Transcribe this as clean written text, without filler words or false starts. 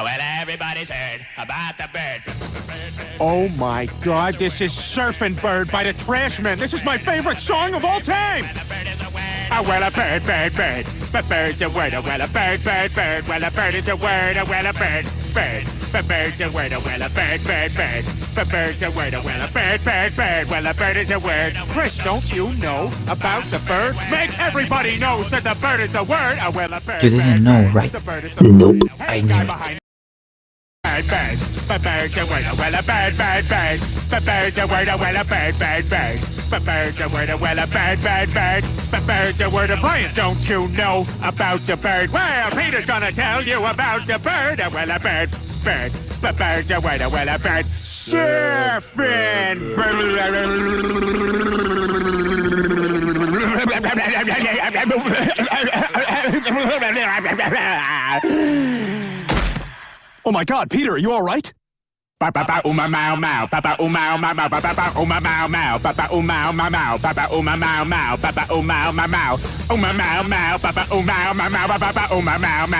Well, everybody's heard about the bird. Oh my God, this is Surfin' Bird by the Trashmen. This is my favorite song of all time. The bird is a word. Oh, well, a bird, bird, bird. A bird's a word. Oh, well, a bird, bird, bird. Well, a bird is a word. Oh, well, a bird, bird. A bird's a word. Oh, well, a bird, bird, bird. A bird's a word. Oh, well, a bird, bird, bird. Well, a bird is a word. Chris, don't you know about the bird? Make everybody knows that the bird is the word. Oh, well, a bird, You didn't bird, know, bird. right? The bird is the Nope, word. I knew it. Behind bird, bird. A bird's a word. Oh, well, a bird, bird, bird. A bird's a word. Oh, well, a bird, bird, bird. A bird's a word. Oh, well, a bird, bird, bird. A bird's a word. Brian, don't you know about the bird? Well, Peter's gonna tell you about the bird. Oh, well, a bird, bird. A bird's a word. Oh, well, a bird. Surfin'. Oh my God, Peter, are you all right? Papa uma mau mau, papa uma mau mau, papa uma mau mau, papa uma mau mau, papa uma mau mau, papa uma mau mau, uma mau mau, papa uma mau mau, papa uma mau mau.